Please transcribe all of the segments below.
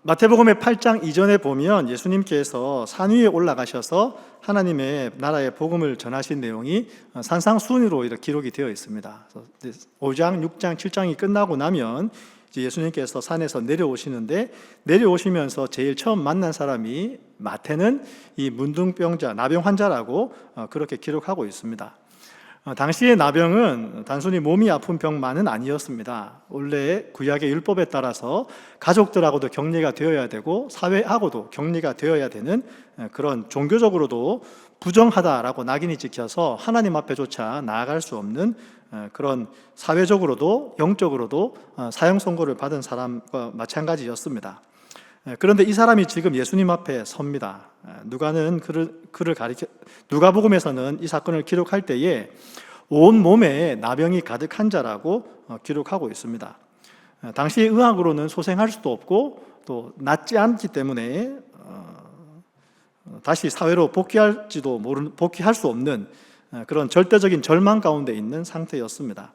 마태복음의 8장 이전에 보면 예수님께서 산 위에 올라가셔서 하나님의 나라의 복음을 전하신 내용이 산상수훈으로 이렇게 기록이 되어 있습니다. 5장, 6장, 7장이 끝나고 나면 이제 예수님께서 산에서 내려오시는데, 내려오시면서 제일 처음 만난 사람이 마태는 이 문둥병자, 나병 환자라고 그렇게 기록하고 있습니다. 당시의 나병은 단순히 몸이 아픈 병만은 아니었습니다. 원래 구약의 율법에 따라서 가족들하고도 격리가 되어야 되고 사회하고도 격리가 되어야 되는 그런, 종교적으로도 부정하다라고 낙인이 찍혀서 하나님 앞에조차 나아갈 수 없는 그런, 사회적으로도 영적으로도 사형 선고를 받은 사람과 마찬가지였습니다. 그런데 이 사람이 지금 예수님 앞에 섭니다. 누가복음에서는 이 사건을 기록할 때에 온 몸에 나병이 가득한 자라고 기록하고 있습니다. 당시 의학으로는 소생할 수도 없고 또 낫지 않기 때문에 다시 사회로 복귀할 수 없는 그런 절대적인 절망 가운데 있는 상태였습니다.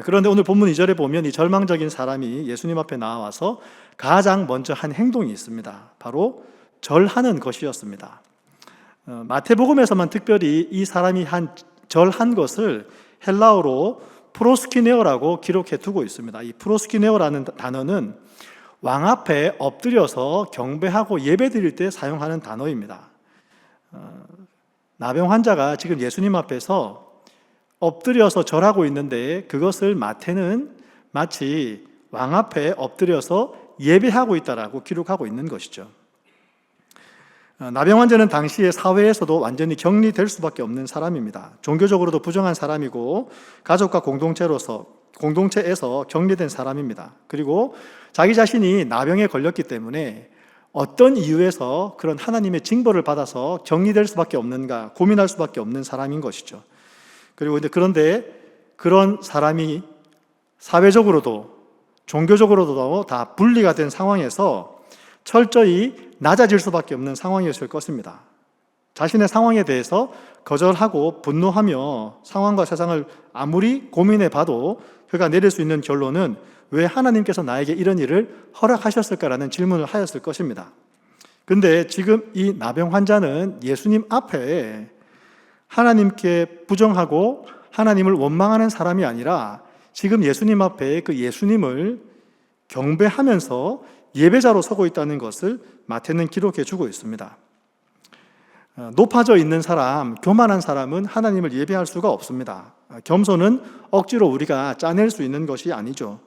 그런데 오늘 본문 2절에 보면 이 절망적인 사람이 예수님 앞에 나와서 가장 먼저 한 행동이 있습니다. 바로 절하는 것이었습니다. 마태복음에서만 특별히 이 사람이 절한 것을 헬라어로 프로스키네오라고 기록해 두고 있습니다. 이 프로스키네오라는 단어는 왕 앞에 엎드려서 경배하고 예배드릴 때 사용하는 단어입니다. 나병 환자가 지금 예수님 앞에서 엎드려서 절하고 있는데, 그것을 마태는 마치 왕 앞에 엎드려서 예배하고 있다라고 기록하고 있는 것이죠. 나병 환자는 당시의 사회에서도 완전히 격리될 수밖에 없는 사람입니다. 종교적으로도 부정한 사람이고 가족과 공동체에서 격리된 사람입니다. 그리고 자기 자신이 나병에 걸렸기 때문에 어떤 이유에서 그런 하나님의 징벌을 받아서 격리될 수밖에 없는가 고민할 수밖에 없는 사람인 것이죠. 그런데 그런 사람이 사회적으로도 종교적으로도 다 분리가 된 상황에서 철저히 낮아질 수밖에 없는 상황이었을 것입니다. 자신의 상황에 대해서 거절하고 분노하며 상황과 세상을 아무리 고민해 봐도 그가 내릴 수 있는 결론은 왜 하나님께서 나에게 이런 일을 허락하셨을까라는 질문을 하였을 것입니다. 근데 지금 이 나병 환자는 예수님 앞에 하나님께 부정하고 하나님을 원망하는 사람이 아니라 지금 예수님 앞에 그 예수님을 경배하면서 예배자로 서고 있다는 것을 마태는 기록해 주고 있습니다. 높아져 있는 사람, 교만한 사람은 하나님을 예배할 수가 없습니다. 겸손은 억지로 우리가 짜낼 수 있는 것이 아니죠.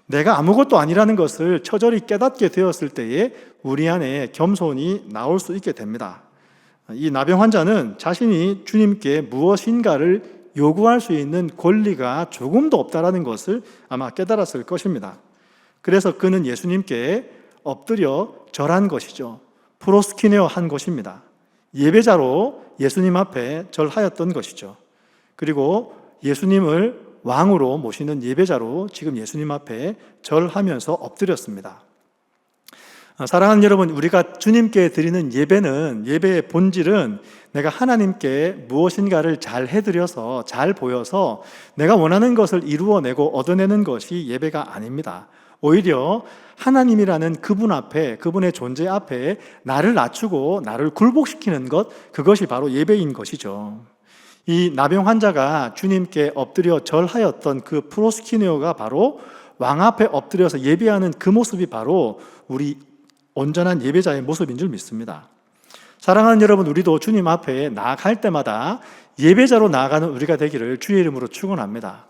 내가 아무것도 아니라는 것을 처절히 깨닫게 되었을 때에 우리 안에 겸손이 나올 수 있게 됩니다. 이 나병 환자는 자신이 주님께 무엇인가를 요구할 수 있는 권리가 조금도 없다라는 것을 아마 깨달았을 것입니다. 그래서 그는 예수님께 엎드려 절한 것이죠. 프로스키네오 한 것입니다. 예배자로 예수님 앞에 절하였던 것이죠. 그리고 예수님을 왕으로 모시는 예배자로 지금 예수님 앞에 절하면서 엎드렸습니다. 사랑하는 여러분, 우리가 주님께 드리는 예배의 본질은 내가 하나님께 무엇인가를 잘 해드려서, 잘 보여서 내가 원하는 것을 이루어내고 얻어내는 것이 예배가 아닙니다. 오히려 하나님이라는 그분 앞에, 그분의 존재 앞에 나를 낮추고 나를 굴복시키는 것, 그것이 바로 예배인 것이죠. 이 나병 환자가 주님께 엎드려 절하였던 그 프로스키네오가 바로 왕 앞에 엎드려서 예배하는 그 모습이 바로 우리 온전한 예배자의 모습인 줄 믿습니다. 사랑하는 여러분, 우리도 주님 앞에 나아갈 때마다 예배자로 나아가는 우리가 되기를 주의 이름으로 축원합니다.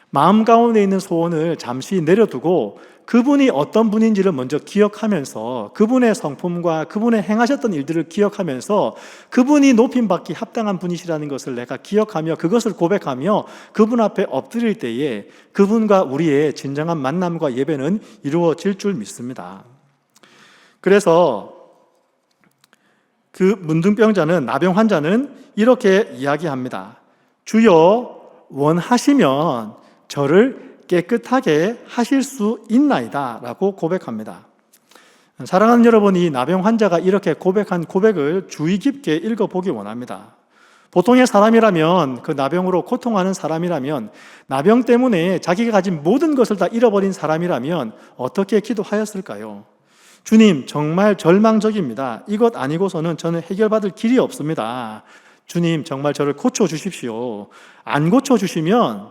마음 가운데 있는 소원을 잠시 내려두고 그분이 어떤 분인지를 먼저 기억하면서 그분의 성품과 그분의 행하셨던 일들을 기억하면서 그분이 높임받기 합당한 분이시라는 것을 내가 기억하며 그것을 고백하며 그분 앞에 엎드릴 때에 그분과 우리의 진정한 만남과 예배는 이루어질 줄 믿습니다. 그래서 그 문둥병자는, 나병 환자는 이렇게 이야기합니다. 주여, 원하시면 저를 깨끗하게 하실 수 있나이다 라고 고백합니다. 사랑하는 여러분, 이 나병 환자가 이렇게 고백한 고백을 주의 깊게 읽어보기 원합니다. 보통의 사람이라면, 그 나병으로 고통하는 사람이라면, 나병 때문에 자기가 가진 모든 것을 다 잃어버린 사람이라면 어떻게 기도하였을까요? 주님, 정말 절망적입니다. 이것 아니고서는 저는 해결받을 길이 없습니다. 주님, 정말 저를 고쳐주십시오. 안 고쳐주시면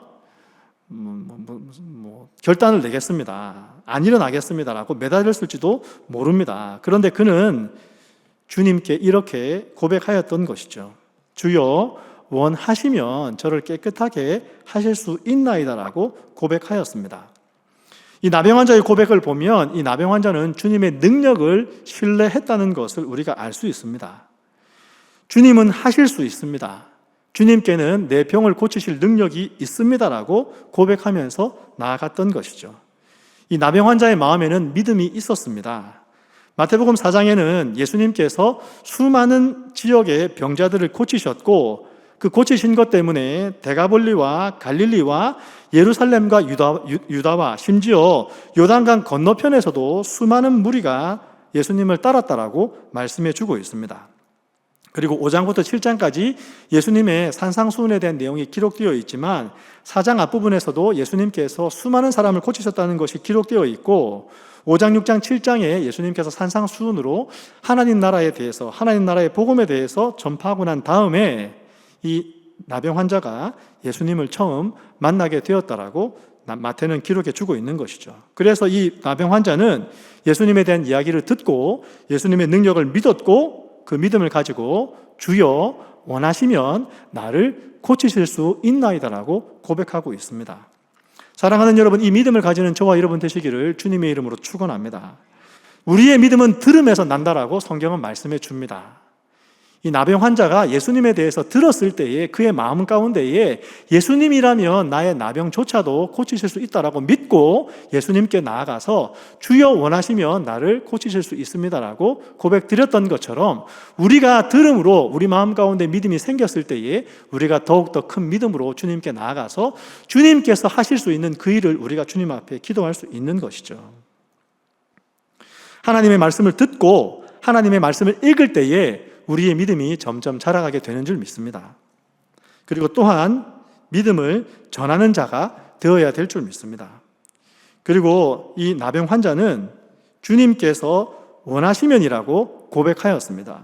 결단을 내겠습니다. 안 일어나겠습니다라고 매달렸을지도 모릅니다. 그런데 그는 주님께 이렇게 고백하였던 것이죠. 주여, 원하시면 저를 깨끗하게 하실 수 있나이다라고 고백하였습니다. 이 나병 환자의 고백을 보면 이 나병 환자는 주님의 능력을 신뢰했다는 것을 우리가 알 수 있습니다. 주님은 하실 수 있습니다. 주님께는 내 병을 고치실 능력이 있습니다라고 고백하면서 나아갔던 것이죠. 이 나병 환자의 마음에는 믿음이 있었습니다. 마태복음 4장에는 예수님께서 수많은 지역의 병자들을 고치셨고 그 고치신 것 때문에 데가볼리와 갈릴리와 예루살렘과 유다와 심지어 요단강 건너편에서도 수많은 무리가 예수님을 따랐다라고 말씀해 주고 있습니다. 그리고 5장부터 7장까지 예수님의 산상수훈에 대한 내용이 기록되어 있지만 4장 앞부분에서도 예수님께서 수많은 사람을 고치셨다는 것이 기록되어 있고 5장, 6장, 7장에 예수님께서 산상수훈으로 하나님 나라에 대해서, 하나님 나라의 복음에 대해서 전파하고 난 다음에 이 나병 환자가 예수님을 처음 만나게 되었다라고 마태는 기록해 주고 있는 것이죠. 그래서 이 나병 환자는 예수님에 대한 이야기를 듣고 예수님의 능력을 믿었고 그 믿음을 가지고 주여 원하시면 나를 고치실 수 있나이다라고 고백하고 있습니다. 사랑하는 여러분, 이 믿음을 가지는 저와 여러분 되시기를 주님의 이름으로 축원합니다. 우리의 믿음은 들음에서 난다라고 성경은 말씀해 줍니다. 이 나병 환자가 예수님에 대해서 들었을 때에 그의 마음 가운데에 예수님이라면 나의 나병조차도 고치실 수 있다라고 믿고 예수님께 나아가서 주여 원하시면 나를 고치실 수 있습니다라고 고백드렸던 것처럼 우리가 들음으로 우리 마음 가운데 믿음이 생겼을 때에 우리가 더욱더 큰 믿음으로 주님께 나아가서 주님께서 하실 수 있는 그 일을 우리가 주님 앞에 기도할 수 있는 것이죠. 하나님의 말씀을 듣고 하나님의 말씀을 읽을 때에 우리의 믿음이 점점 자라가게 되는 줄 믿습니다. 그리고 또한 믿음을 전하는 자가 되어야 될 줄 믿습니다. 그리고 이 나병 환자는 주님께서 원하시면이라고 고백하였습니다.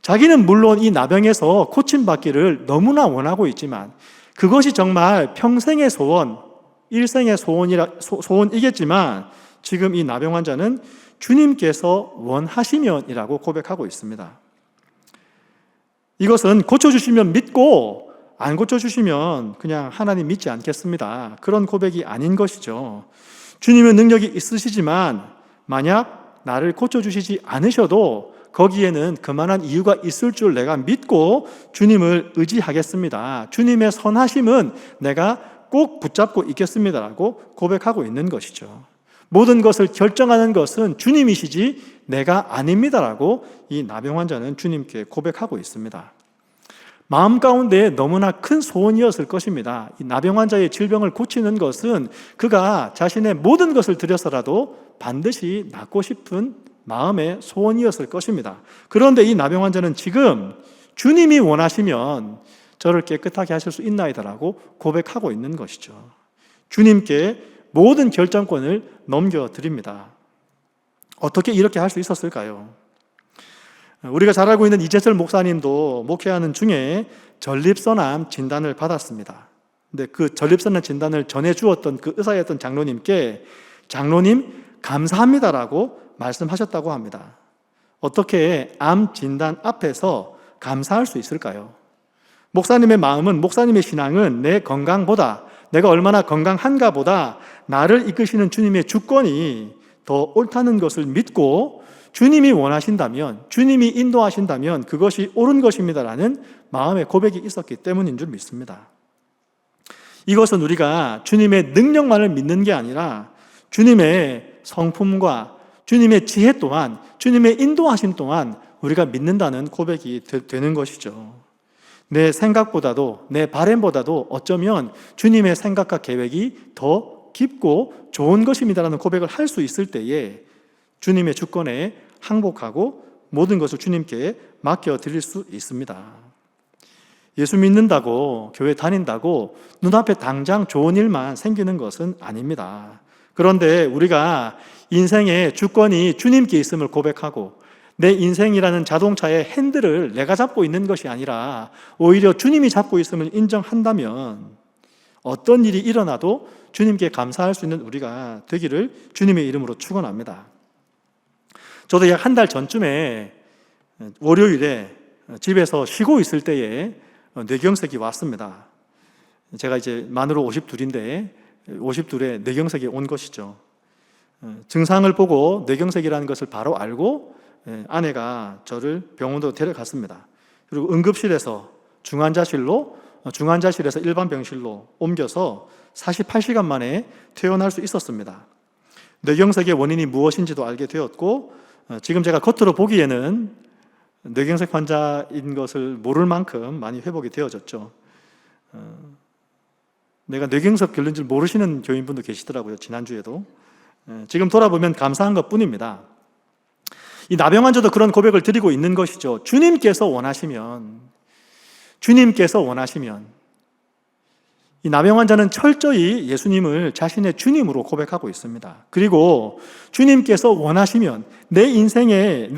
자기는 물론 이 나병에서 고침받기를 너무나 원하고 있지만 그것이 정말 평생의 소원, 일생의 소원이겠지만 지금 이 나병 환자는 주님께서 원하시면이라고 고백하고 있습니다. 이것은 고쳐주시면 믿고 안 고쳐주시면 그냥 하나님 믿지 않겠습니다. 그런 고백이 아닌 것이죠. 주님의 능력이 있으시지만 만약 나를 고쳐주시지 않으셔도 거기에는 그만한 이유가 있을 줄 내가 믿고 주님을 의지하겠습니다. 주님의 선하심은 내가 꼭 붙잡고 있겠습니다라고 고백하고 있는 것이죠. 모든 것을 결정하는 것은 주님이시지 내가 아닙니다라고 이 나병 환자는 주님께 고백하고 있습니다. 마음 가운데 너무나 큰 소원이었을 것입니다. 이 나병 환자의 질병을 고치는 것은 그가 자신의 모든 것을 들여서라도 반드시 낫고 싶은 마음의 소원이었을 것입니다. 그런데 이 나병 환자는 지금 주님이 원하시면 저를 깨끗하게 하실 수 있나이다라고 고백하고 있는 것이죠. 주님께 모든 결정권을 넘겨드립니다. 어떻게 이렇게 할 수 있었을까요? 우리가 잘 알고 있는 이재철 목사님도 목회하는 중에 전립선암 진단을 받았습니다. 근데 그 전립선암 진단을 전해주었던 그 의사였던 장로님께 장로님 감사합니다라고 말씀하셨다고 합니다. 어떻게 암 진단 앞에서 감사할 수 있을까요? 목사님의 마음은, 목사님의 신앙은 내 건강보다, 내가 얼마나 건강한가 보다 나를 이끄시는 주님의 주권이 더 옳다는 것을 믿고 주님이 원하신다면, 주님이 인도하신다면 그것이 옳은 것입니다라는 마음의 고백이 있었기 때문인 줄 믿습니다. 이것은 우리가 주님의 능력만을 믿는 게 아니라 주님의 성품과 주님의 지혜 또한, 주님의 인도하심 또한 우리가 믿는다는 고백이 되는 것이죠. 내 생각보다도, 내 바램보다도 어쩌면 주님의 생각과 계획이 더 깊고 좋은 것입니다라는 고백을 할 수 있을 때에 주님의 주권에 항복하고 모든 것을 주님께 맡겨드릴 수 있습니다. 예수 믿는다고, 교회 다닌다고 눈앞에 당장 좋은 일만 생기는 것은 아닙니다. 그런데 우리가 인생의 주권이 주님께 있음을 고백하고 내 인생이라는 자동차의 핸들을 내가 잡고 있는 것이 아니라 오히려 주님이 잡고 있음을 인정한다면 어떤 일이 일어나도 주님께 감사할 수 있는 우리가 되기를 주님의 이름으로 축원합니다. 저도 약 한 달 전쯤에 월요일에 집에서 쉬고 있을 때에 뇌경색이 왔습니다. 제가 이제 만으로 52인데 52에 뇌경색이 온 것이죠. 증상을 보고 뇌경색이라는 것을 바로 알고 아내가 저를 병원으로 데려갔습니다. 그리고 응급실에서 중환자실에서 일반 병실로 옮겨서 48시간 만에 퇴원할 수 있었습니다. 뇌경색의 원인이 무엇인지도 알게 되었고 지금 제가 겉으로 보기에는 뇌경색 환자인 것을 모를 만큼 많이 회복이 되어졌죠. 내가 뇌경색 걸린 줄 모르시는 교인분도 계시더라고요. 지난주에도. 지금 돌아보면 감사한 것뿐입니다. 이 나병 환자도 그런 고백을 드리고 있는 것이죠. 주님께서 원하시면 이 나병 환자는 철저히 예수님을 자신의 주님으로 고백하고 있습니다. 그리고 주님께서 원하시면 내 인생이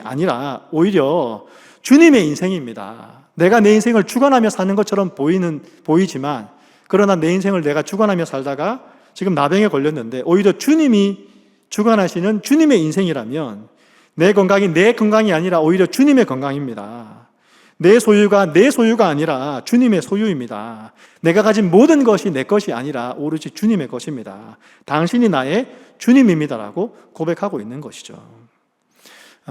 아니라 오히려 주님의 인생입니다. 내가 내 인생을 주관하며 사는 것처럼 보이지만 그러나 내 인생을 내가 주관하며 살다가 지금 나병에 걸렸는데 오히려 주님이 주관하시는 주님의 인생이라면 내 건강이 내 건강이 아니라 오히려 주님의 건강입니다. 내 소유가 내 소유가 아니라 주님의 소유입니다. 내가 가진 모든 것이 내 것이 아니라 오로지 주님의 것입니다. 당신이 나의 주님입니다라고 고백하고 있는 것이죠.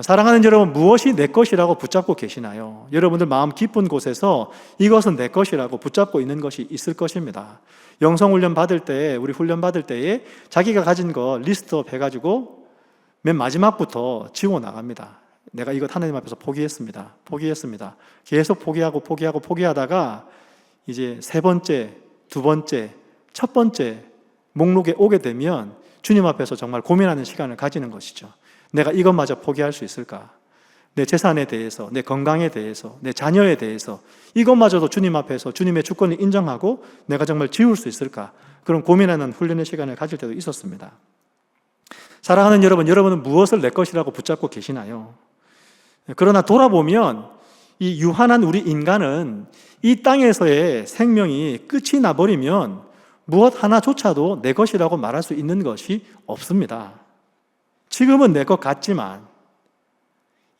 사랑하는 여러분, 무엇이 내 것이라고 붙잡고 계시나요? 여러분들 마음 깊은 곳에서 이것은 내 것이라고 붙잡고 있는 것이 있을 것입니다. 영성훈련 받을 때, 우리 훈련 받을 때에 자기가 가진 거 리스트업 해가지고 맨 마지막부터 지워 나갑니다. 내가 이것 하나님 앞에서 포기했습니다. 계속 포기하다가 이제 세 번째, 두 번째, 첫 번째 목록에 오게 되면 주님 앞에서 정말 고민하는 시간을 가지는 것이죠. 내가 이것마저 포기할 수 있을까? 내 재산에 대해서, 내 건강에 대해서, 내 자녀에 대해서 이것마저도 주님 앞에서 주님의 주권을 인정하고 내가 정말 지울 수 있을까? 그런 고민하는 훈련의 시간을 가질 때도 있었습니다. 사랑하는 여러분, 여러분은 무엇을 내 것이라고 붙잡고 계시나요? 그러나 돌아보면 이 유한한 우리 인간은 이 땅에서의 생명이 끝이 나버리면 무엇 하나조차도 내 것이라고 말할 수 있는 것이 없습니다. 지금은 내 것 같지만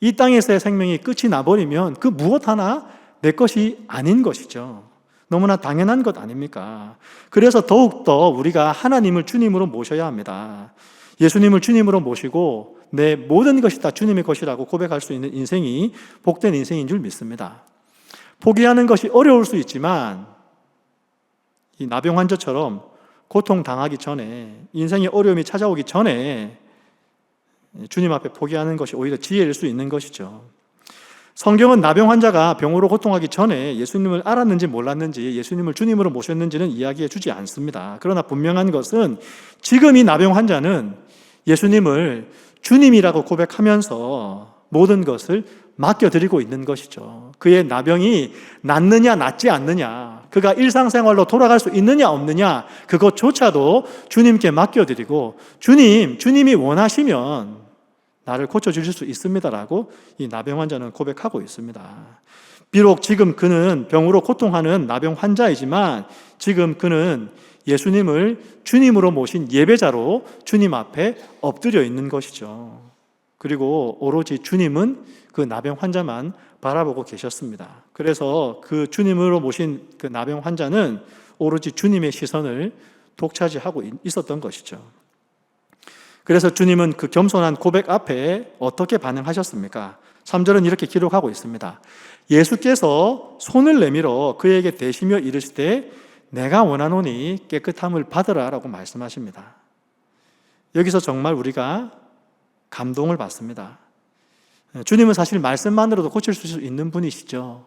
이 땅에서의 생명이 끝이 나버리면 그 무엇 하나 내 것이 아닌 것이죠. 너무나 당연한 것 아닙니까? 그래서 더욱더 우리가 하나님을 주님으로 모셔야 합니다. 예수님을 주님으로 모시고 내 모든 것이 다 주님의 것이라고 고백할 수 있는 인생이 복된 인생인 줄 믿습니다. 포기하는 것이 어려울 수 있지만 이 나병 환자처럼 고통당하기 전에, 인생의 어려움이 찾아오기 전에 주님 앞에 포기하는 것이 오히려 지혜일 수 있는 것이죠. 성경은 나병 환자가 병으로 고통하기 전에 예수님을 알았는지 몰랐는지, 예수님을 주님으로 모셨는지는 이야기해 주지 않습니다. 그러나 분명한 것은 지금 이 나병 환자는 예수님을 주님이라고 고백하면서 모든 것을 맡겨드리고 있는 것이죠. 그의 나병이 낫느냐 낫지 않느냐, 그가 일상생활로 돌아갈 수 있느냐 없느냐, 그것조차도 주님께 맡겨드리고 주님이 원하시면 나를 고쳐주실 수 있습니다라고 이 나병 환자는 고백하고 있습니다. 비록 지금 그는 병으로 고통하는 나병 환자이지만 지금 그는 예수님을 주님으로 모신 예배자로 주님 앞에 엎드려 있는 것이죠. 그리고 오로지 주님은 그 나병 환자만 바라보고 계셨습니다. 그래서 그 주님으로 모신 그 나병 환자는 오로지 주님의 시선을 독차지하고 있었던 것이죠. 그래서 주님은 그 겸손한 고백 앞에 어떻게 반응하셨습니까? 3절은 이렇게 기록하고 있습니다. 예수께서 손을 내밀어 그에게 대시며 이르시되 내가 원하노니 깨끗함을 받으라 라고 말씀하십니다. 여기서 정말 우리가 감동을 받습니다. 주님은 사실 말씀만으로도 고칠 수 있는 분이시죠.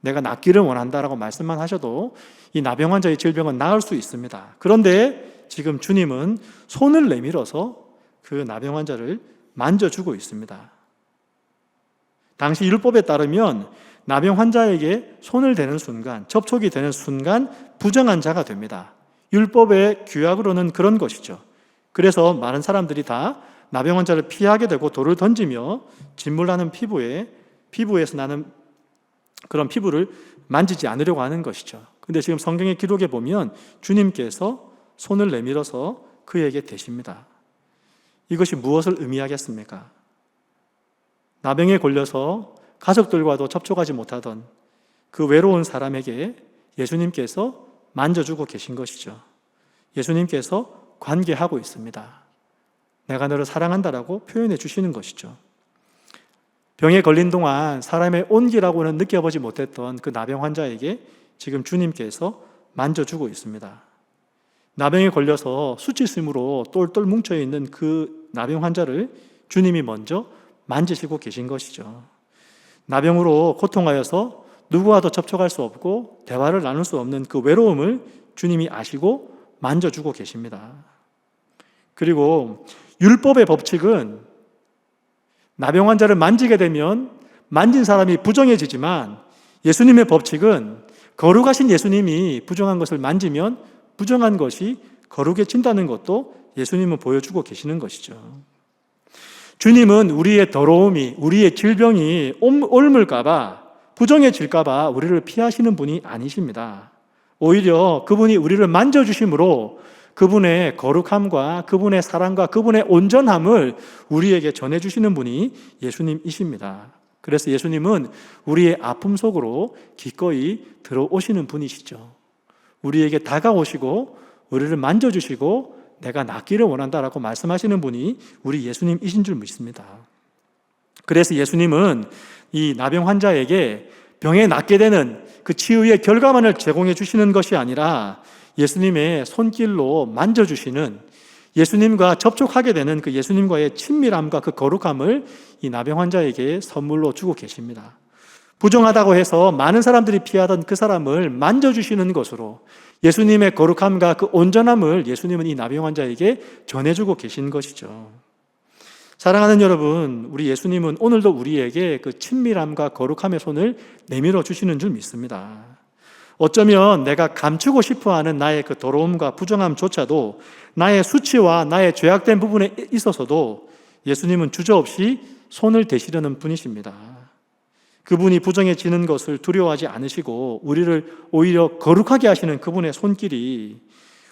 내가 낫기를 원한다라고 말씀만 하셔도 이 나병 환자의 질병은 나을 수 있습니다. 그런데 지금 주님은 손을 내밀어서 그 나병 환자를 만져주고 있습니다. 당시 율법에 따르면 나병 환자에게 손을 대는 순간, 접촉이 되는 순간 부정한 자가 됩니다. 율법의 규약으로는 그런 것이죠. 그래서 많은 사람들이 다 나병 환자를 피하게 되고 돌을 던지며 진물나는 피부에서 나는 그런 피부를 만지지 않으려고 하는 것이죠. 근데 지금 성경의 기록에 보면 주님께서 손을 내밀어서 그에게 대십니다. 이것이 무엇을 의미하겠습니까? 나병에 걸려서 가족들과도 접촉하지 못하던 그 외로운 사람에게 예수님께서 만져주고 계신 것이죠. 예수님께서 관계하고 있습니다. 내가 너를 사랑한다라고 표현해 주시는 것이죠. 병에 걸린 동안 사람의 온기라고는 느껴보지 못했던 그 나병 환자에게 지금 주님께서 만져주고 있습니다. 나병에 걸려서 수치심으로 똘똘 뭉쳐있는 그 나병 환자를 주님이 먼저 만지시고 계신 것이죠. 나병으로 고통하여서 누구와도 접촉할 수 없고 대화를 나눌 수 없는 그 외로움을 주님이 아시고 만져주고 계십니다. 그리고 율법의 법칙은 나병 환자를 만지게 되면 만진 사람이 부정해지지만 예수님의 법칙은 거룩하신 예수님이 부정한 것을 만지면 부정한 것이 거룩해진다는 것도 예수님은 보여주고 계시는 것이죠. 주님은 우리의 더러움이, 우리의 질병이 옮을까봐, 부정해질까봐 우리를 피하시는 분이 아니십니다. 오히려 그분이 우리를 만져주심으로 그분의 거룩함과 그분의 사랑과 그분의 온전함을 우리에게 전해주시는 분이 예수님이십니다. 그래서 예수님은 우리의 아픔 속으로 기꺼이 들어오시는 분이시죠. 우리에게 다가오시고 우리를 만져주시고 내가 낫기를 원한다라고 말씀하시는 분이 우리 예수님이신 줄 믿습니다. 그래서 예수님은 이 나병 환자에게 병에 낫게 되는 그 치유의 결과만을 제공해 주시는 것이 아니라 예수님의 손길로 만져주시는, 예수님과 접촉하게 되는 그 예수님과의 친밀함과 그 거룩함을 이 나병 환자에게 선물로 주고 계십니다. 부정하다고 해서 많은 사람들이 피하던 그 사람을 만져주시는 것으로 예수님의 거룩함과 그 온전함을 예수님은 이 나병 환자에게 전해주고 계신 것이죠. 사랑하는 여러분, 우리 예수님은 오늘도 우리에게 그 친밀함과 거룩함의 손을 내밀어 주시는 줄 믿습니다. 어쩌면 내가 감추고 싶어하는 나의 그 더러움과 부정함조차도, 나의 수치와 나의 죄악된 부분에 있어서도 예수님은 주저없이 손을 대시려는 분이십니다. 그분이 부정해지는 것을 두려워하지 않으시고 우리를 오히려 거룩하게 하시는 그분의 손길이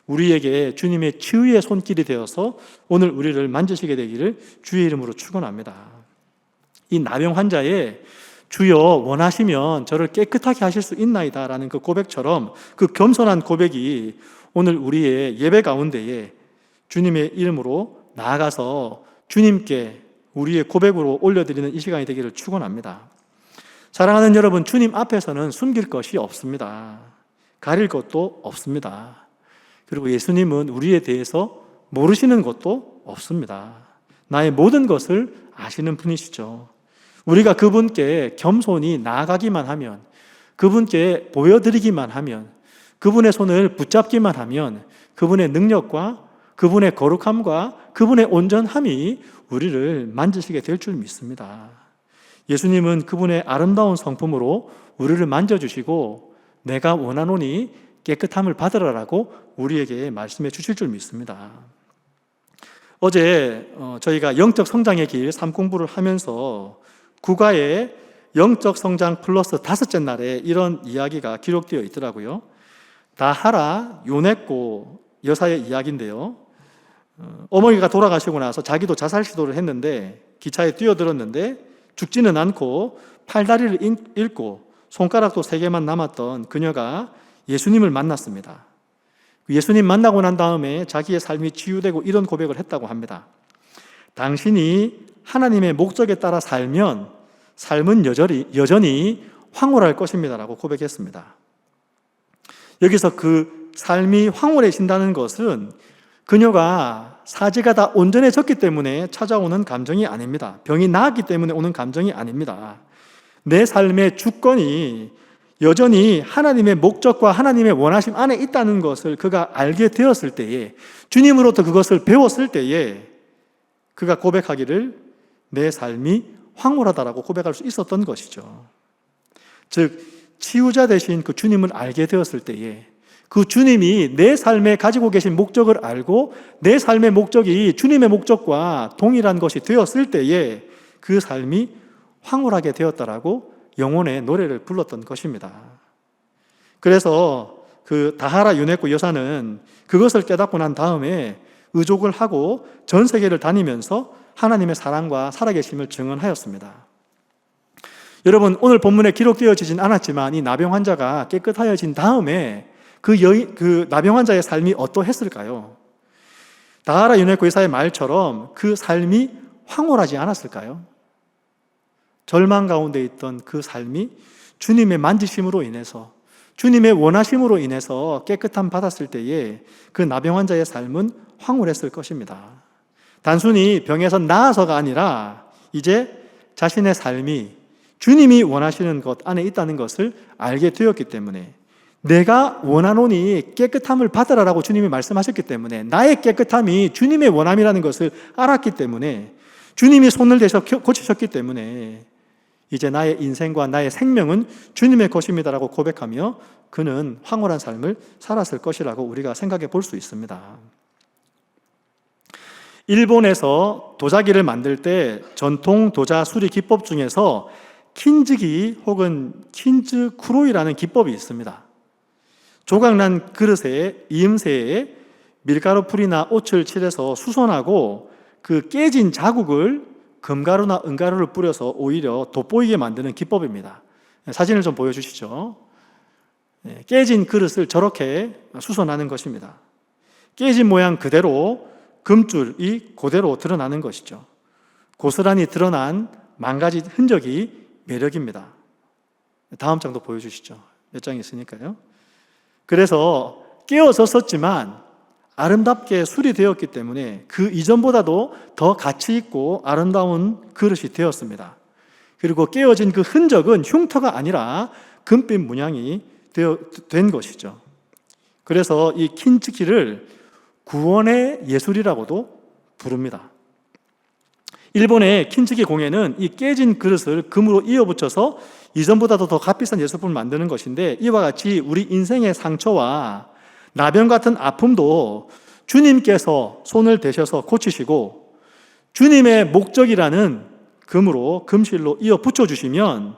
우리에게 주님의 치유의 손길이 되어서 오늘 우리를 만지시게 되기를 주의 이름으로 축원합니다. 이 나병 환자의 주여 원하시면 저를 깨끗하게 하실 수 있나이다 라는 그 고백처럼 그 겸손한 고백이 오늘 우리의 예배 가운데에 주님의 이름으로 나아가서 주님께 우리의 고백으로 올려드리는 이 시간이 되기를 축원합니다. 사랑하는 여러분, 주님 앞에서는 숨길 것이 없습니다. 가릴 것도 없습니다. 그리고 예수님은 우리에 대해서 모르시는 것도 없습니다. 나의 모든 것을 아시는 분이시죠. 우리가 그분께 겸손히 나아가기만 하면, 그분께 보여드리기만 하면, 그분의 손을 붙잡기만 하면 그분의 능력과 그분의 거룩함과 그분의 온전함이 우리를 만지시게 될 줄 믿습니다. 예수님은 그분의 아름다운 성품으로 우리를 만져주시고 내가 원하노니 깨끗함을 받으라라고 우리에게 말씀해 주실 줄 믿습니다. 어제 저희가 영적 성장의 길 3공부를 하면서 국가의 영적 성장 플러스 5째 날에 이런 이야기가 기록되어 있더라고요. 다하라 요네코 여사의 이야기인데요. 어머니가 돌아가시고 나서 자기도 자살 시도를 했는데 기차에 뛰어들었는데 죽지는 않고 팔다리를 잃고 손가락도 3개만 남았던 그녀가 예수님을 만났습니다. 예수님 만나고 난 다음에 자기의 삶이 치유되고 이런 고백을 했다고 합니다. 당신이 하나님의 목적에 따라 살면 삶은 여전히 황홀할 것입니다 라고 고백했습니다. 여기서 그 삶이 황홀해진다는 것은 그녀가 사지가 다 온전해졌기 때문에 찾아오는 감정이 아닙니다. 병이 나았기 때문에 오는 감정이 아닙니다. 내 삶의 주권이 여전히 하나님의 목적과 하나님의 원하심 안에 있다는 것을 그가 알게 되었을 때에, 주님으로부터 그것을 배웠을 때에 그가 고백하기를 내 삶이 황홀하다라고 고백할 수 있었던 것이죠. 즉 치유자 되신 그 주님을 알게 되었을 때에, 그 주님이 내 삶에 가지고 계신 목적을 알고 내 삶의 목적이 주님의 목적과 동일한 것이 되었을 때에 그 삶이 황홀하게 되었다라고 영혼의 노래를 불렀던 것입니다. 그래서 그 다하라 유네코 여사는 그것을 깨닫고 난 다음에 의족을 하고 전 세계를 다니면서 하나님의 사랑과 살아계심을 증언하였습니다. 여러분, 오늘 본문에 기록되어지진 않았지만 이 나병 환자가 깨끗하여진 다음에 그 나병 환자의 삶이 어떠했을까요? 다하라 유네코 여사의 말처럼 그 삶이 황홀하지 않았을까요? 절망 가운데 있던 그 삶이 주님의 만지심으로 인해서, 주님의 원하심으로 인해서 깨끗함 받았을 때에 그 나병 환자의 삶은 황홀했을 것입니다. 단순히 병에서 나아서가 아니라 이제 자신의 삶이 주님이 원하시는 것 안에 있다는 것을 알게 되었기 때문에, 내가 원하노니 깨끗함을 받으라라고 주님이 말씀하셨기 때문에, 나의 깨끗함이 주님의 원함이라는 것을 알았기 때문에, 주님이 손을 대셔 고치셨기 때문에 이제 나의 인생과 나의 생명은 주님의 것입니다라고 고백하며 그는 황홀한 삶을 살았을 것이라고 우리가 생각해 볼 수 있습니다. 일본에서 도자기를 만들 때 전통 도자 수리 기법 중에서 킨즈기 혹은 킨즈쿠로이라는 기법이 있습니다. 조각난 그릇에 이음새에 밀가루 풀이나 옷을 칠해서 수선하고 그 깨진 자국을 금가루나 은가루를 뿌려서 오히려 돋보이게 만드는 기법입니다. 사진을 좀 보여주시죠. 깨진 그릇을 저렇게 수선하는 것입니다. 깨진 모양 그대로 금줄이 그대로 드러나는 것이죠. 고스란히 드러난 망가진 흔적이 매력입니다. 다음 장도 보여주시죠. 몇 장이 있으니까요. 그래서 깨어졌었지만 아름답게 수리되었기 때문에 그 이전보다도 더 가치 있고 아름다운 그릇이 되었습니다. 그리고 깨어진 그 흔적은 흉터가 아니라 금빛 문양이 된 것이죠. 그래서 이 킨즈키를 구원의 예술이라고도 부릅니다. 일본의 킨즈키 공예는 이 깨진 그릇을 금으로 이어붙여서 이전보다도 더 값비싼 예술품을 만드는 것인데, 이와 같이 우리 인생의 상처와 나병 같은 아픔도 주님께서 손을 대셔서 고치시고 주님의 목적이라는 금으로 금실로 이어 붙여주시면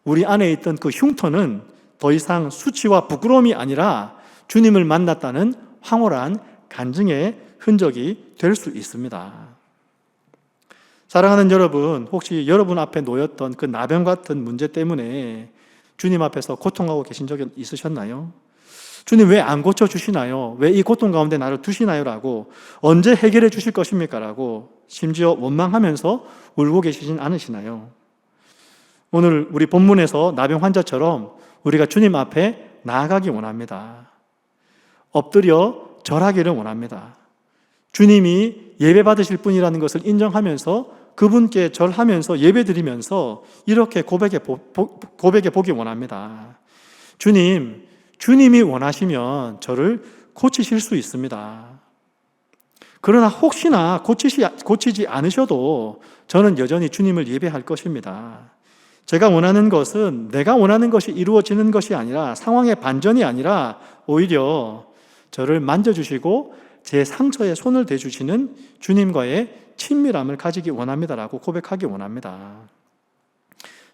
우리 안에 있던 그 흉터는 더 이상 수치와 부끄러움이 아니라 주님을 만났다는 황홀한 간증의 흔적이 될 수 있습니다. 사랑하는 여러분, 혹시 여러분 앞에 놓였던 그 나병 같은 문제 때문에 주님 앞에서 고통하고 계신 적이 있으셨나요? 주님 왜 안 고쳐주시나요? 왜 이 고통 가운데 나를 두시나요? 라고, 언제 해결해 주실 것입니까? 라고 심지어 원망하면서 울고 계시진 않으시나요? 오늘 우리 본문에서 나병 환자처럼 우리가 주님 앞에 나아가기 원합니다. 엎드려 절하기를 원합니다. 주님이 예배 받으실 분이라는 것을 인정하면서 그분께 절하면서 예배 드리면서 이렇게 고백해 보기 원합니다. 주님이 원하시면 저를 고치실 수 있습니다. 그러나 혹시나 고치지 않으셔도 저는 여전히 주님을 예배할 것입니다. 제가 원하는 것은 내가 원하는 것이 이루어지는 것이 아니라, 상황의 반전이 아니라 오히려 저를 만져주시고 제 상처에 손을 대주시는 주님과의 친밀함을 가지기 원합니다라고 고백하기 원합니다.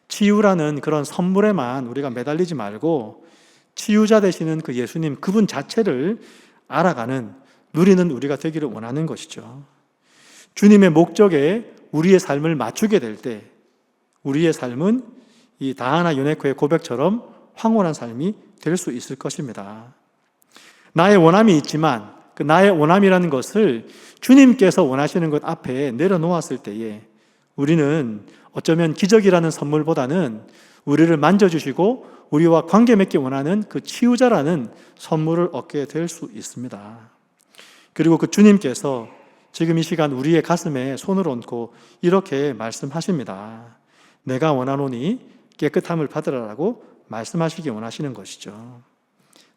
치유라는 그런 선물에만 우리가 매달리지 말고 치유자 되시는 그 예수님, 그분 자체를 알아가는, 누리는 우리가 되기를 원하는 것이죠. 주님의 목적에 우리의 삶을 맞추게 될 때 우리의 삶은 이 다하나 유네코의 고백처럼 황홀한 삶이 될 수 있을 것입니다. 나의 원함이 있지만 그 나의 원함이라는 것을 주님께서 원하시는 것 앞에 내려놓았을 때에 우리는 어쩌면 기적이라는 선물보다는 우리를 만져주시고 우리와 관계 맺기 원하는 그 치유자라는 선물을 얻게 될 수 있습니다. 그리고 그 주님께서 지금 이 시간 우리의 가슴에 손을 얹고 이렇게 말씀하십니다. 내가 원하노니 깨끗함을 받으라라고 말씀하시기 원하시는 것이죠.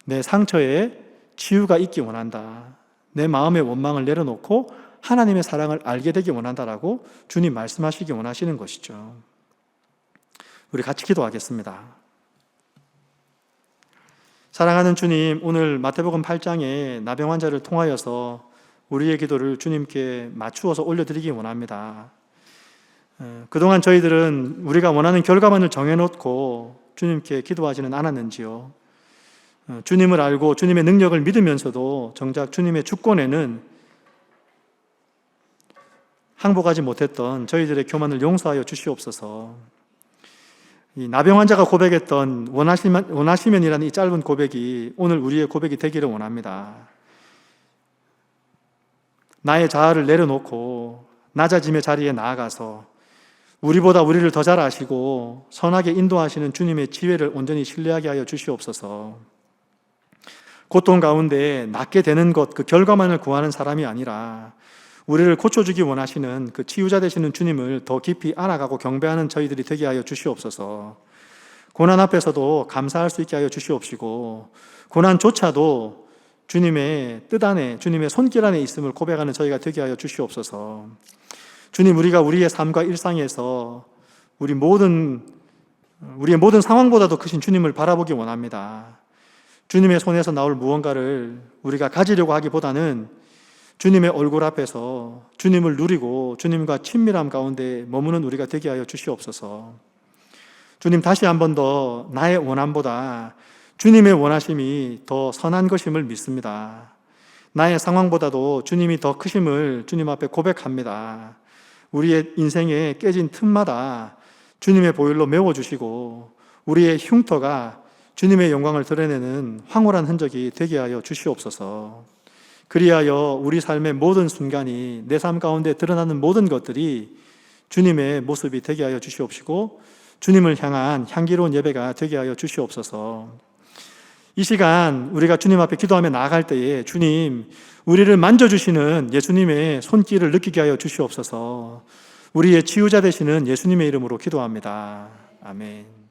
내 상처에 치유가 있기 원한다. 내 마음의 원망을 내려놓고 하나님의 사랑을 알게 되기 원한다라고 주님 말씀하시기 원하시는 것이죠. 우리 같이 기도하겠습니다. 사랑하는 주님, 오늘 마태복음 8장에 나병 환자를 통하여서 우리의 기도를 주님께 맞추어서 올려드리기 원합니다. 그동안 저희들은 우리가 원하는 결과만을 정해놓고 주님께 기도하지는 않았는지요? 주님을 알고 주님의 능력을 믿으면서도 정작 주님의 주권에는 항복하지 못했던 저희들의 교만을 용서하여 주시옵소서. 이 나병 환자가 고백했던 원하시면이라는 이 짧은 고백이 오늘 우리의 고백이 되기를 원합니다. 나의 자아를 내려놓고 낮아짐의 자리에 나아가서 우리보다 우리를 더 잘 아시고 선하게 인도하시는 주님의 지혜를 온전히 신뢰하게 하여 주시옵소서. 고통 가운데 낫게 되는 것, 그 결과만을 구하는 사람이 아니라 우리를 고쳐주기 원하시는 그 치유자 되시는 주님을 더 깊이 알아가고 경배하는 저희들이 되게 하여 주시옵소서. 고난 앞에서도 감사할 수 있게 하여 주시옵시고 고난조차도 주님의 뜻 안에, 주님의 손길 안에 있음을 고백하는 저희가 되게 하여 주시옵소서. 주님, 우리가 우리의 삶과 일상에서 우리의 모든 상황보다도 크신 주님을 바라보기 원합니다. 주님의 손에서 나올 무언가를 우리가 가지려고 하기보다는 주님의 얼굴 앞에서 주님을 누리고 주님과 친밀함 가운데 머무는 우리가 되게 하여 주시옵소서. 주님, 다시 한 번 더 나의 원함보다 주님의 원하심이 더 선한 것임을 믿습니다. 나의 상황보다도 주님이 더 크심을 주님 앞에 고백합니다. 우리의 인생에 깨진 틈마다 주님의 보혈로 메워주시고 우리의 흉터가 주님의 영광을 드러내는 황홀한 흔적이 되게 하여 주시옵소서. 그리하여 우리 삶의 모든 순간이, 내 삶 가운데 드러나는 모든 것들이 주님의 모습이 되게 하여 주시옵시고 주님을 향한 향기로운 예배가 되게 하여 주시옵소서. 이 시간 우리가 주님 앞에 기도하며 나아갈 때에 주님, 우리를 만져주시는 예수님의 손길을 느끼게 하여 주시옵소서. 우리의 치유자 되시는 예수님의 이름으로 기도합니다. 아멘.